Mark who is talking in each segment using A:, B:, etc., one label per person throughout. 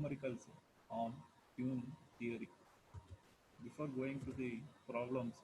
A: numericals on tune theory. Before going to the problems,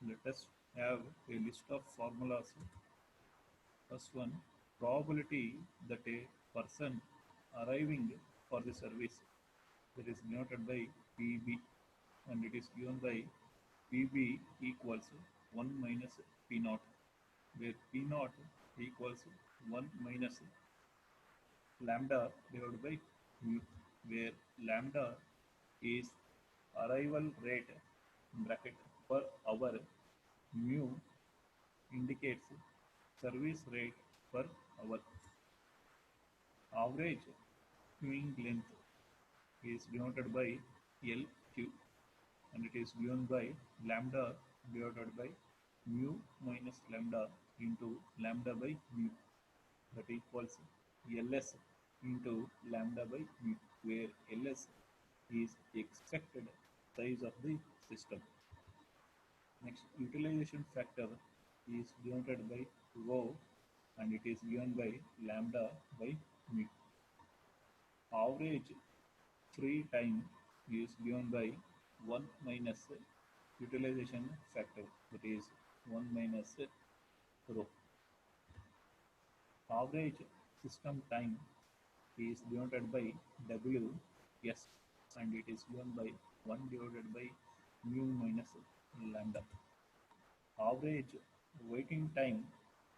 A: let us have a list of formulas. First one, probability that a person arriving for the service, that is denoted by PB, and it is given by PB equals 1 minus P naught, where P naught equals 1 minus lambda divided by mu, where lambda is arrival rate bracket per hour, mu indicates service rate per hour. Average queuing length is denoted by LQ, and it is given by lambda divided by mu minus lambda into lambda by mu, that equals Ls into lambda by mu, where Ls is expected size of the system. Next, utilization factor is denoted by rho, and it is given by lambda by mu. Average free time is given by 1 minus utilization factor, that is 1 minus rho. Average system time is denoted by Ws, and it is given by 1 divided by mu minus lambda. Average waiting time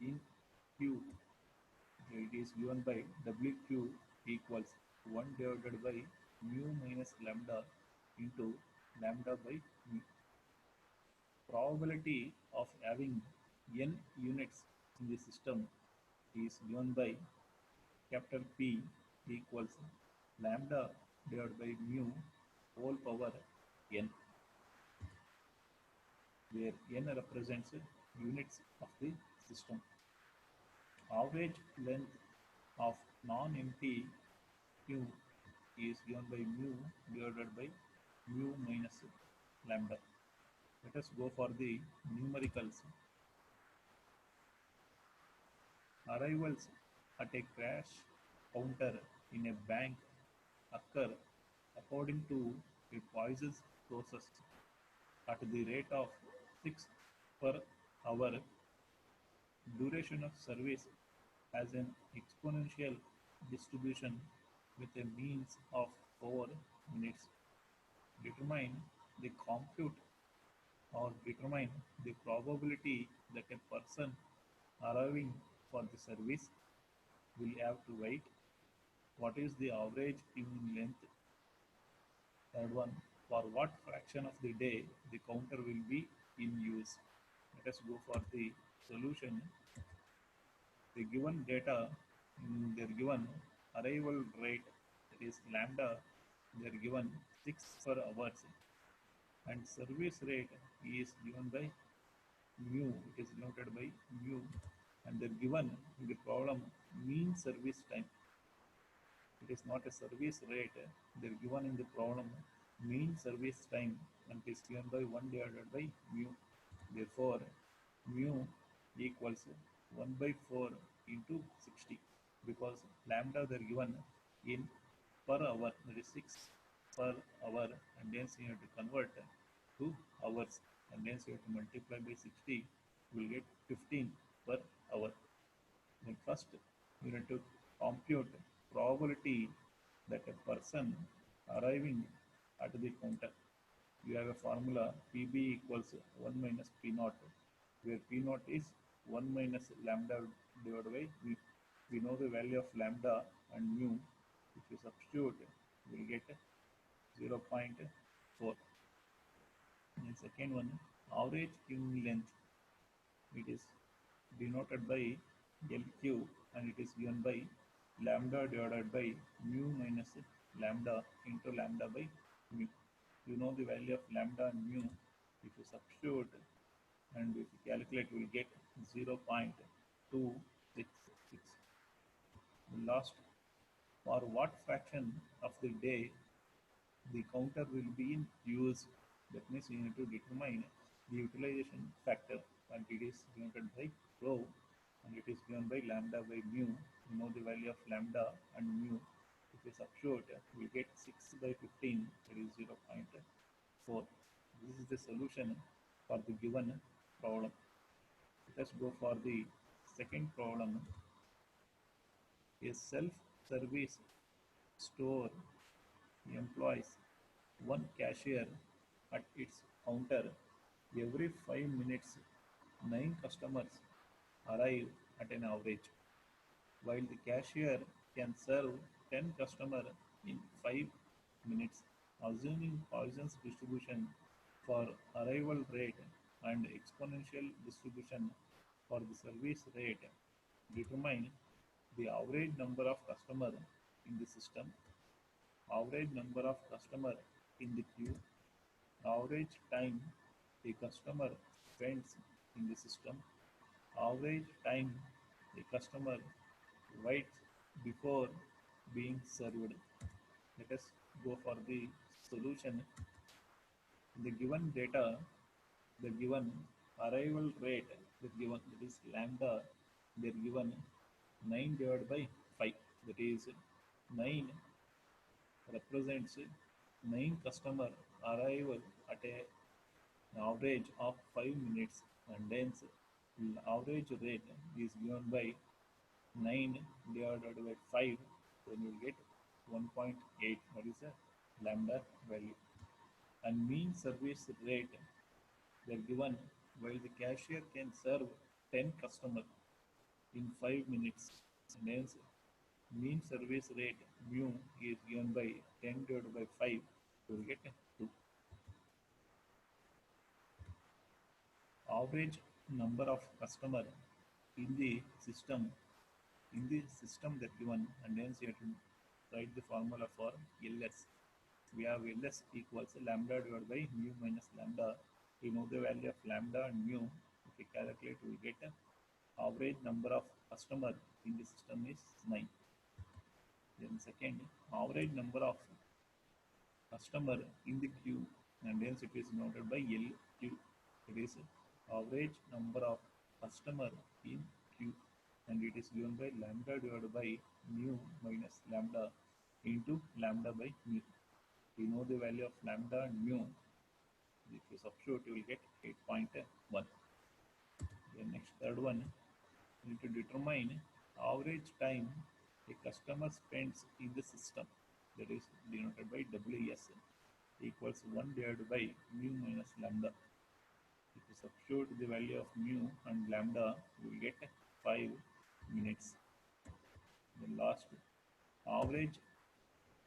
A: in queue, it is given by Wq equals 1 divided by mu minus lambda into lambda by mu. Probability of having n units in the system is given by capital P equals lambda divided by mu whole power n, where n represents units of the system. Average length of non-empty queue is given by mu divided by mu minus lambda. Let us go for the numericals. Arrivals at a crash counter in a bank occur according to a Poisson's process at the rate of 6 per hour. Duration of service has an exponential distribution with a means of 4 minutes. Determine the compute or determine the probability that a person arriving for the service will have to wait. What is the average queuing length? Third one, for what fraction of the day the counter will be in use? Let us go for the solution. The given data, their given arrival rate, that is lambda, they are given 6 per hours, and service rate is given by mu, it is denoted by mu, and they are given in the problem mean service time. It is not a service rate, they are given in the problem mean service time, and it is given by 1 divided by mu. Therefore, mu equals 1 by 4 into 60, because lambda they are given in per hour, that is 6 per hour, and hence you have to convert to hours, and hence you have to multiply by 60, you will get 15 per hour. Then first you have to compute probability that a person arriving at the counter. You have a formula PB equals 1 minus P naught, where P naught is 1 minus lambda divided by mu. We know the value of lambda and mu. If you substitute, we will get 0.4. And second one, average queuing length. It is denoted by LQ, and it is given by lambda divided by mu minus lambda into lambda by mu. You know the value of lambda and mu. If you substitute and if you calculate, we will get 0.266. Last, for what fraction of the day the counter will be in use? That means you need to determine the utilization factor, and it is denoted by rho, and it is given by lambda by mu. You know the value of lambda and mu. If we substitute, we get 6 by 15, that is 0.4. This is the solution for the given problem. Let's go for the second problem. A self-service store employs one cashier at its counter. Every 5 minutes, 9 customers arrive at an average, while the cashier can serve 10 customers in 5 minutes. Assuming Poisson's distribution for arrival rate and exponential distribution for the service rate, determine the average number of customers in the system, average number of customers in the queue, average time a customer spends in the system, average time a customer waits before being served. Let us go for the solution. The given data, the given arrival rate, the given, that is lambda, they are given 9 divided by 5, that is 9 represents 9 customer arrival at a average of 5 minutes, and hence average rate is given by 9 divided by 5, then you will get 1.8, that is a lambda value. And mean service rate, they are given while the cashier can serve 10 customers in 5 minutes, and hence mean service rate mu is given by 10 divided by 5, you will get 2. Average number of customer in the system, that given, and hence you have to write the formula for ls. We have ls equals lambda divided by mu minus lambda. We know the value of lambda and mu. If we calculate, we get average number of customer in the system is 9. Then second, average number of customer in the queue, and hence it is noted by LQ. It is average number of customer in queue, and it is given by lambda divided by mu minus lambda into lambda by mu. We know the value of lambda and mu. If you substitute, you will get 8.1. Then next, third one, you need to determine average time a customer spends in the system, that is denoted by WS, equals 1 divided by mu minus lambda. If you substitute the value of mu and lambda, you will get 5 minutes. The last, average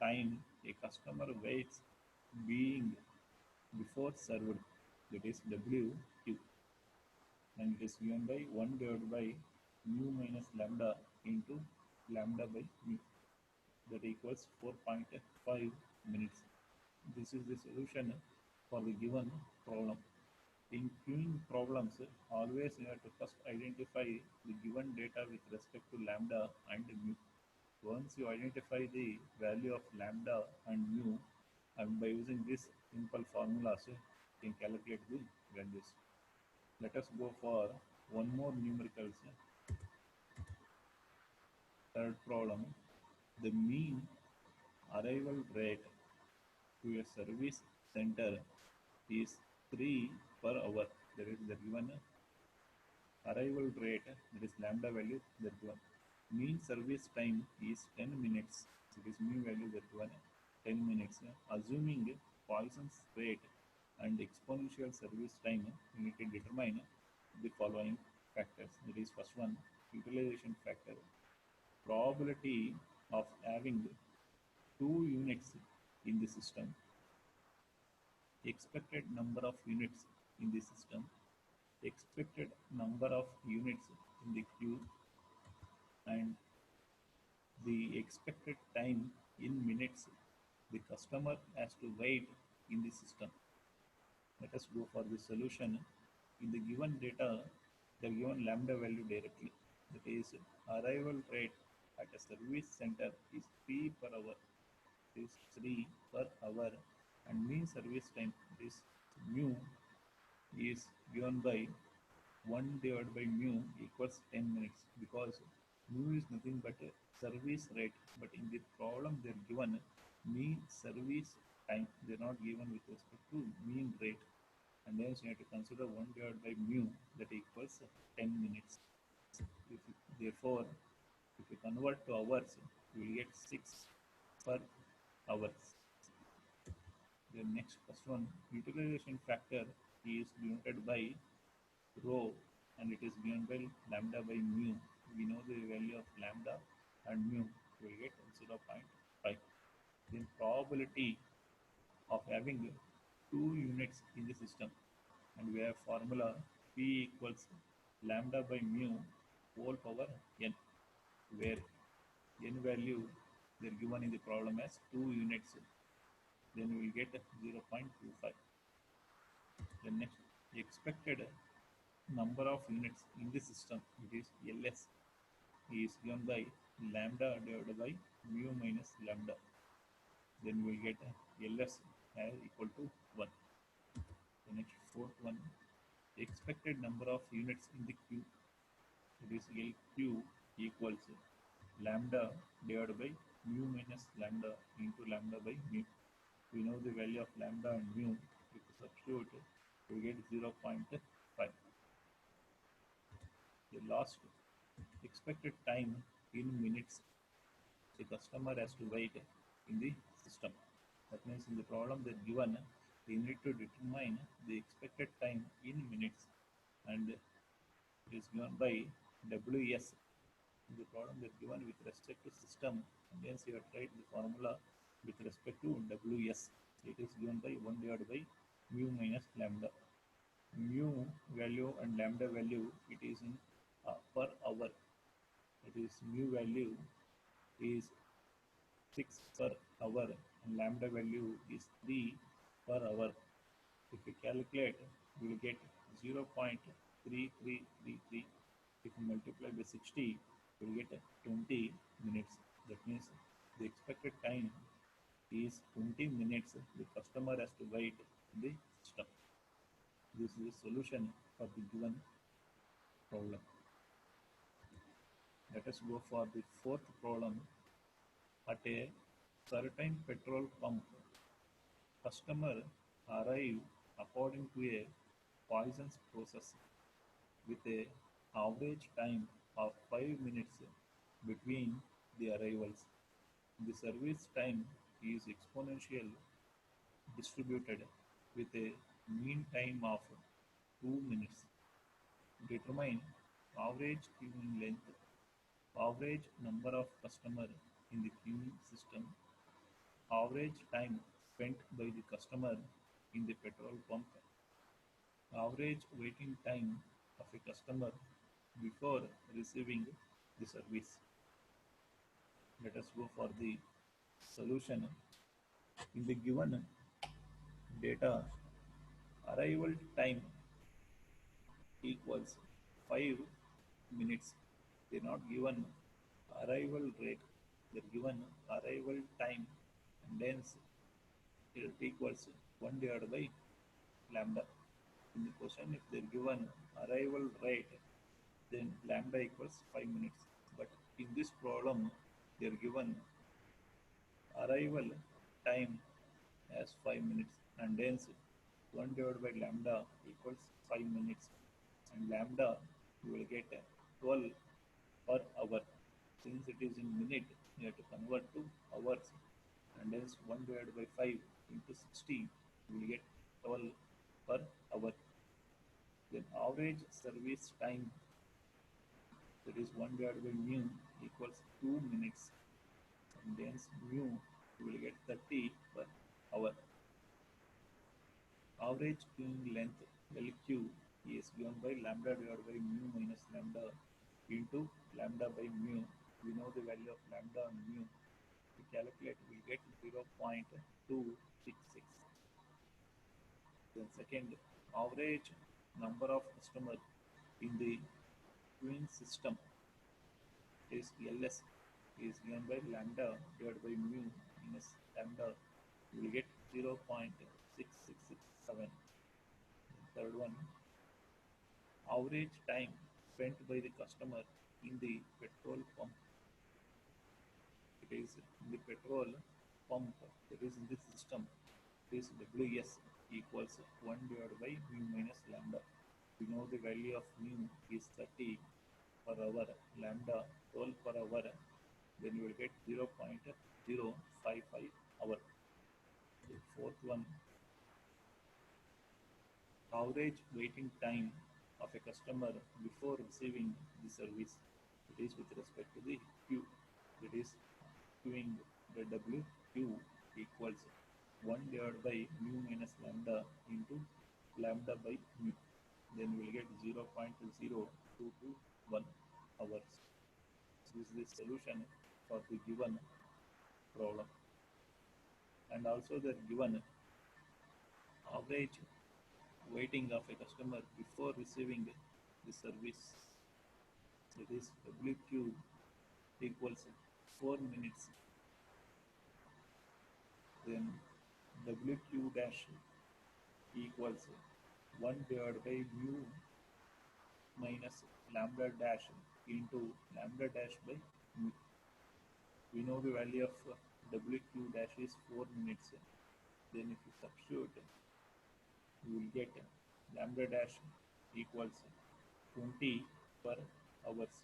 A: time a customer waits being before served, that is WQ, and it is given by 1 divided by mu minus lambda into lambda by mu, that equals 4.5 minutes. This is the solution for the given problem. In queuing problems, always you have to first identify the given data with respect to lambda and mu. Once you identify the value of lambda and mu, and by using this simple formulas, you can calculate the values. Let us go for one more numericals. Third problem, the mean arrival rate to a service center is 3 per hour. There is the given arrival rate, that is lambda value, that given. Mean service time is 10 minutes. It is mu value, that given 10 minutes. Assuming Poisson's rate and exponential service time, you need to determine the following factors. That is first one, utilization factor, probability of having 2 units in the system, expected number of units in the system, expected number of units in the queue, and the expected time in minutes the customer has to wait in the system. Let us go for the solution. In the given data, the given lambda value directly, that is arrival rate at a service center is 3 per hour, is 3 per hour, and mean service time, this mu is given by 1 divided by mu equals 10 minutes, because Mu is nothing but a service rate, but in the problem they're given mean service time. They're not given with respect to mean rate. And then you have to consider 1 divided by mu that equals 10 minutes. Therefore, if you convert to hours, you will get 6 per hours. The next first one, utilization factor is denoted by rho and it is given by lambda by mu. We know the value of lambda and mu. We will get 0.5. Then probability of having two units in the system, and we have formula P equals lambda by mu whole power n, where n value they're given in the problem as 2 units. Then we will get 0.25. The next expected number of units in the system, it is LS, is given by lambda divided by mu minus lambda. Then we will get LS as equal to 1. The next fourth one, expected number of units in the queue, it is LQ equals lambda divided by mu minus lambda into lambda by mu. We know the value of lambda and mu. If you substitute, we get 0.5. The last, expected time in minutes the customer has to wait in the system. That means in the problem they're given, they need to determine the expected time in minutes, and it is given by WS. In the problem they're given with respect to system, and hence you have tried the formula with respect to WS. It is given by 1 divided by mu minus lambda. Mu value and lambda value, it is in per hour. It is mu value is 6 per hour and lambda value is 3 per hour. If you calculate, you will get 0.3333. If you multiply by 60, you will get 20 minutes. That means the expected time is 20 minutes. The customer has to wait in the system. This is the solution for the given problem. Let us go for the fourth problem. At a certain petrol pump, customer arrive according to a Poisson's process with a average time of 5 minutes between the arrivals. The service time is exponential distributed with a mean time of 2 minutes. Determine average queuing length, average number of customers in the queuing system, average time spent by the customer in the petrol pump, average waiting time of a customer before receiving the service. Let us go for the solution. In the given data, arrival time equals 5 minutes. They are not given arrival rate, they are given arrival time, and hence it equals 1 divided by lambda. In the question, if they are given arrival rate, then lambda equals 5 minutes. But in this problem, they are given arrival time as 5 minutes, and hence 1 divided by lambda equals 5 minutes, and lambda you will get 12 per hour. Since it is in minute, you have to convert to hours, and hence 1 divided by 5 into 60, you will get 12 per hour. Then average service time, that is 1 divided by mu equals 2 minutes, and hence mu you will get 30 per hour. Average queuing length LQ is given by lambda divided by mu minus lambda into lambda by mu. We know the value of lambda and mu. To calculate, we get 0.266. Then second, average number of customers in the queuing system is LS is given by lambda divided by mu minus lambda. You will get 0.6667. Third one, average time spent by the customer in the petrol pump. It is in the petrol pump. That is in the system. This Ws equals 1 divided by mu minus lambda. We know the value of mu is 30 per hour, lambda 12 per hour. Then you will get 0.055 hour. The fourth one, average waiting time of a customer before receiving the service. It is with respect to the queue. That is queuing. The WQ equals 1 divided by mu minus lambda into lambda by mu. Then we will get 0.0221 hours. This is the solution for the given problem. And also the given average waiting of a customer before receiving the service. That is WQ equals 4 minutes. Then WQ dash equals 1 divided by mu minus lambda dash into lambda dash by mu. We know the value of WQ dash is 4 minutes. Then if you substitute, you will get lambda dash equals 20 per hours.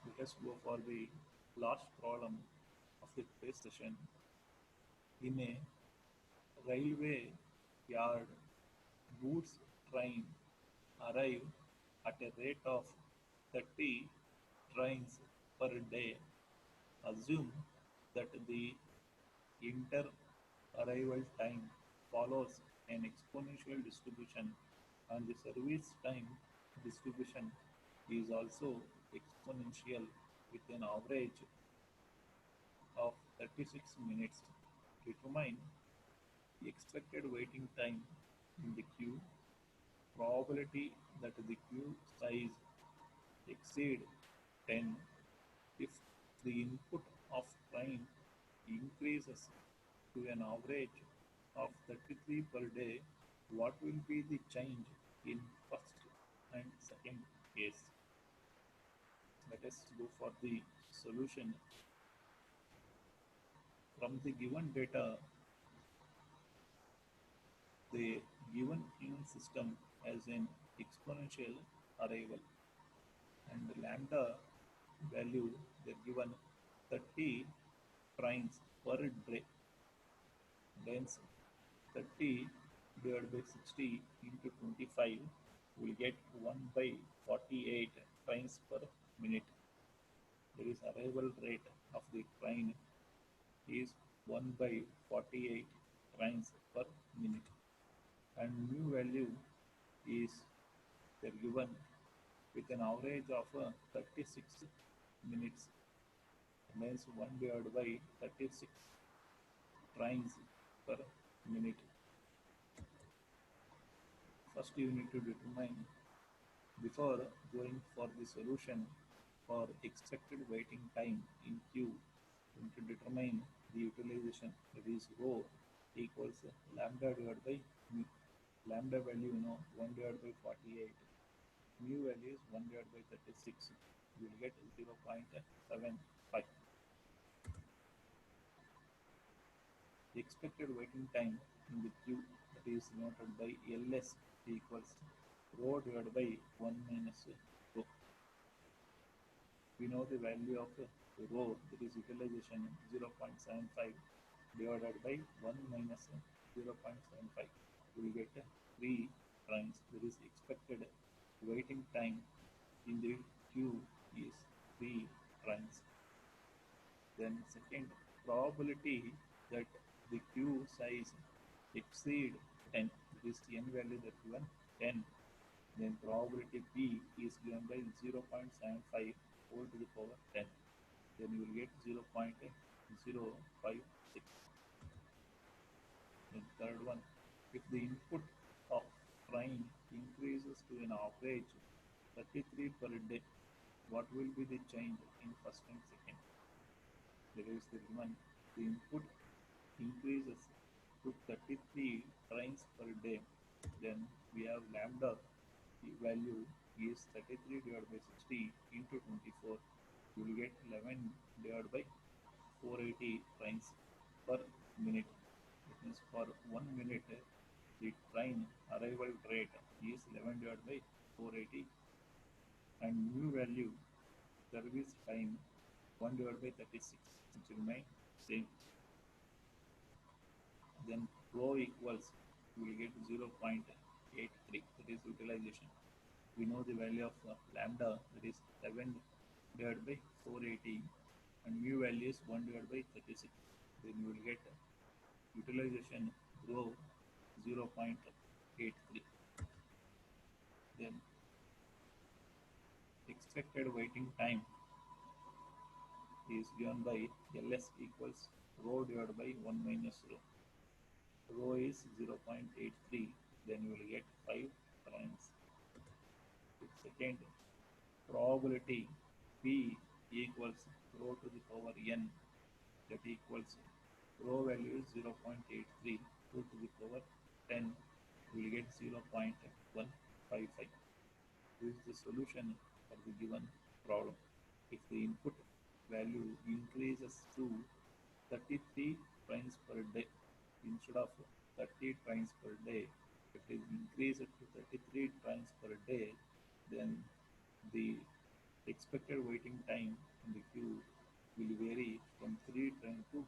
A: Let us go for the last problem of the today's session. In a railway yard, goods train arrive at a rate of 30 trains per day. Assume that the inter-arrival time follows an exponential distribution and the service time distribution is also exponential with an average of 36 minutes. Determine the expected waiting time in the queue, probability that the queue size exceed 10 if the input of train increases to an average of 33 per day. What will be the change in first and second case? Let us go for the solution. From the given data, the given human system has an exponential arrival and the lambda value they're given 30 trains per day. Hence 30 divided by 60 into 25 will get 1 by 48 trains per minute. There is arrival rate of the train is 1 by 48 trains per minute. And mu value is they're given with an average of 36 minutes. Hence 1 divided by 36 trains per minute. First you need to determine, before going for the solution for expected waiting time in queue, you need to determine the utilization. That is rho equals lambda divided by mu. Lambda value 1 divided by 48. Mu value is 1 divided by 36. You will get 0.75. The expected waiting time in the queue, that is noted by LS equals rho divided by 1 minus rho. We know the value of rho, that is utilization 0.75 divided by 1 minus 0.75. We will get 3 trains. That is expected waiting time in the queue is 3 trains. Then second, probability that the queue size exceed 10. This n value that given 10. Then probability P is given by 0.75 whole to the power 10. Then you will get 0.056. Then third one, if the input of train increases to an average 33 per day, what will be the change in first and second? There is the given, the input increases to 33 trains per day. Then we have lambda value is 33 divided by 60 into 24. You will get 11 divided by 480 trains per minute. That means for 1 minute, the train arrival rate is 11 divided by 480, and mu value service time 1 divided by 36, which remain same. Then rho equals, we will get 0.83, that is utilization. We know the value of lambda, that is 7 divided by 480, and mu value is 1 divided by 36. Then you will get utilization rho 0.83. Then expected waiting time is given by Ls equals rho divided by 1 minus rho. Rho is 0.83, then you will get 5 times. Second, probability P equals rho to the power n, that equals rho value is 0.83, 2 to the power 10, we will get 0.155. This is the solution for the given problem. If the input value increases to 33 trains per day instead of 30 trains per day, if it is increased to 33 trains per day, then the expected waiting time in the queue will vary from 3 trains to